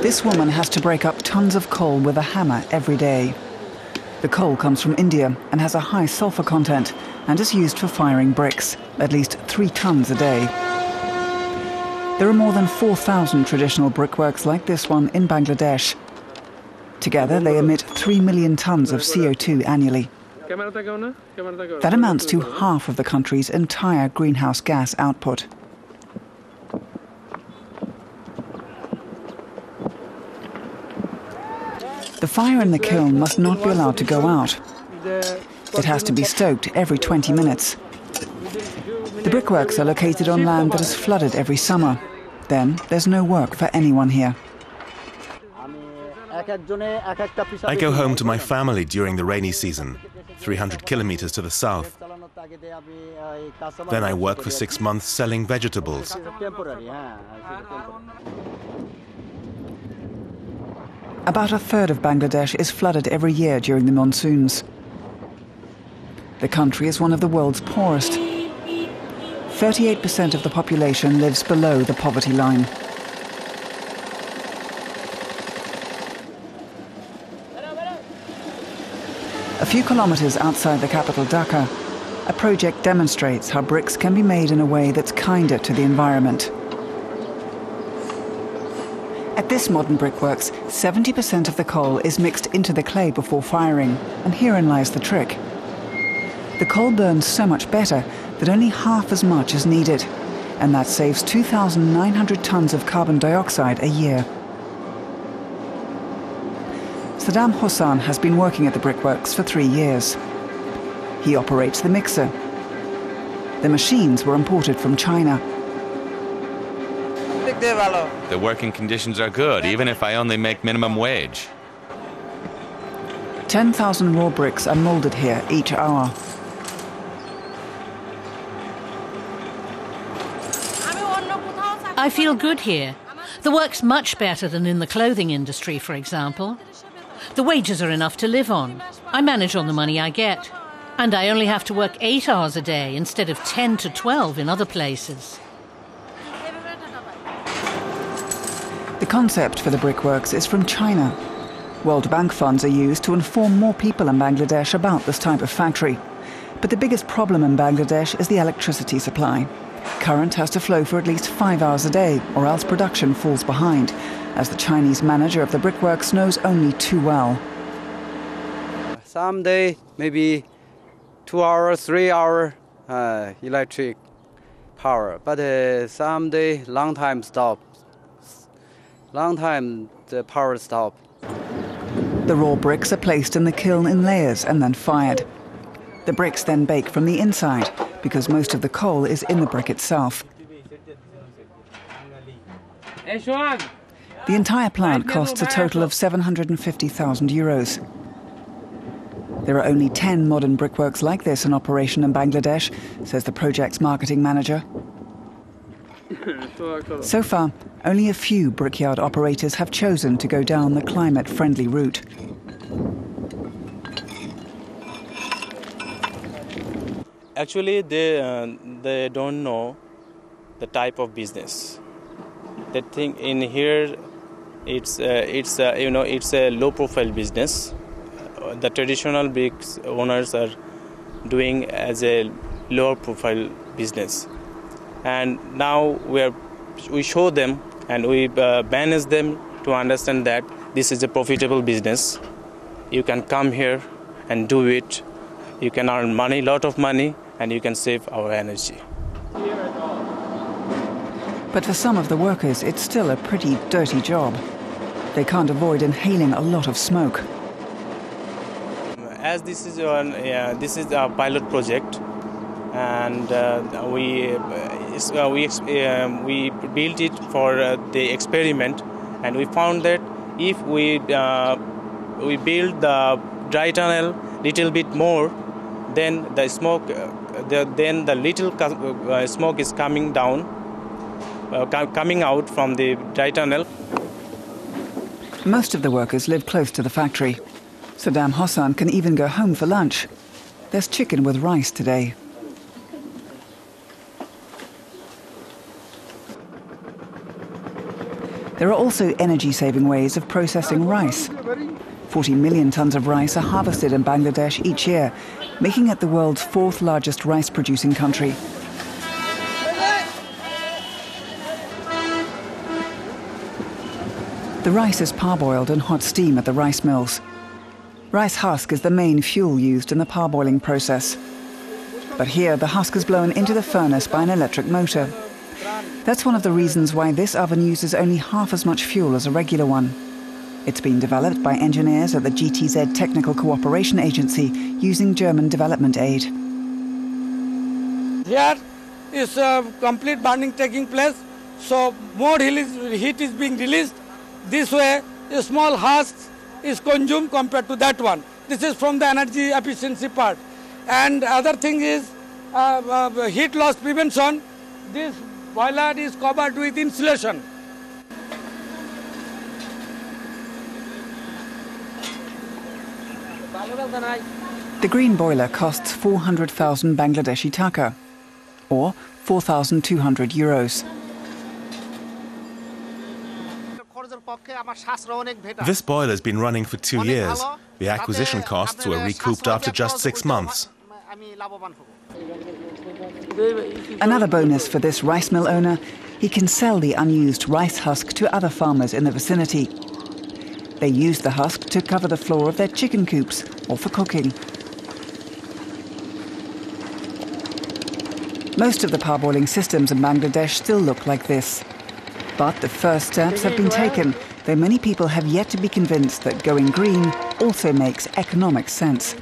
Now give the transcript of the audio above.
This woman has to break up tons of coal with a hammer every day. The coal comes from India and has a high sulfur content and is used for firing bricks, at least 3 tons a day. There are more than 4,000 traditional brickworks like this one in Bangladesh. Together they emit 3 million tons of CO2 annually. That amounts to half of the country's entire greenhouse gas output. The fire in the kiln must not be allowed to go out. It has to be stoked every 20 minutes. The brickworks are located on land that is flooded every summer. Then there's no work for anyone here. I go home to my family during the rainy season, 300 kilometers to the south. Then I work for 6 months selling vegetables. About a third of Bangladesh is flooded every year during the monsoons. The country is one of the world's poorest. 38% of the population lives below the poverty line. A few kilometers outside the capital Dhaka, a project demonstrates how bricks can be made in a way that's kinder to the environment. At this modern brickworks, 70% of the coal is mixed into the clay before firing, and herein lies the trick. The coal burns so much better that only half as much is needed, and that saves 2,900 tons of carbon dioxide a year. Saddam Hossain has been working at the brickworks for 3 years. He operates the mixer. The machines were imported from China. The working conditions are good, even if I only make minimum wage. 10,000 raw bricks are molded here each hour. I feel good here. The work's much better than in the clothing industry, for example. The wages are enough to live on. I manage on the money I get. And I only have to work 8 hours a day instead of 10 to 12 in other places. The concept for the brickworks is from China. World Bank funds are used to inform more people in Bangladesh about this type of factory. But the biggest problem in Bangladesh is the electricity supply. Current has to flow for at least 5 hours a day, or else production falls behind, as the Chinese manager of the brickworks knows only too well. Some day, maybe 2 hours, 3 hours electric power, but some day, long time stop. Long time the power stop. The raw bricks are placed in the kiln in layers and then fired. The bricks then bake from the inside, because most of the coal is in the brick itself. The entire plant costs a total of 750,000 euros. There are only 10 modern brickworks like this in operation in Bangladesh, says the project's marketing manager. So far, only a few brickyard operators have chosen to go down the climate-friendly route. Actually, they don't know the type of business. They think in here it's a low-profile business. The traditional bricks owners are doing as a lower-profile business, and now we show them and we manage them to understand that this is a profitable business. You can come here and do it. You can earn money, lot of money, and you can save our energy. But for some of the workers, it's still a pretty dirty job. They can't avoid inhaling a lot of smoke. As this is a pilot project, and we built it for the experiment, and we found that if we build the dry tunnel little bit more, then the smoke, then the little smoke is coming down, coming out from the dry tunnel. Most of the workers live close to the factory. Saddam Hossain can even go home for lunch. There's chicken with rice today. There are also energy-saving ways of processing rice. 40 million tons of rice are harvested in Bangladesh each year, making it the world's fourth largest rice-producing country. The rice is parboiled in hot steam at the rice mills. Rice husk is the main fuel used in the parboiling process. But here, the husk is blown into the furnace by an electric motor. That's one of the reasons why this oven uses only half as much fuel as a regular one. It's been developed by engineers at the GTZ Technical Cooperation Agency using German development aid. Here is complete burning taking place, so more heat is being released. This way, a small husk is consumed compared to that one. This is from the energy efficiency part. And other thing is heat loss prevention. This boiler is covered with insulation. The green boiler costs 400,000 Bangladeshi taka, or 4,200 euros. This boiler's been running for 2 years. The acquisition costs were recouped after just 6 months. Another bonus for this rice mill owner, he can sell the unused rice husk to other farmers in the vicinity. They use the husk to cover the floor of their chicken coops or for cooking. Most of the parboiling systems in Bangladesh still look like this. But the first steps have been taken, though many people have yet to be convinced that going green also makes economic sense.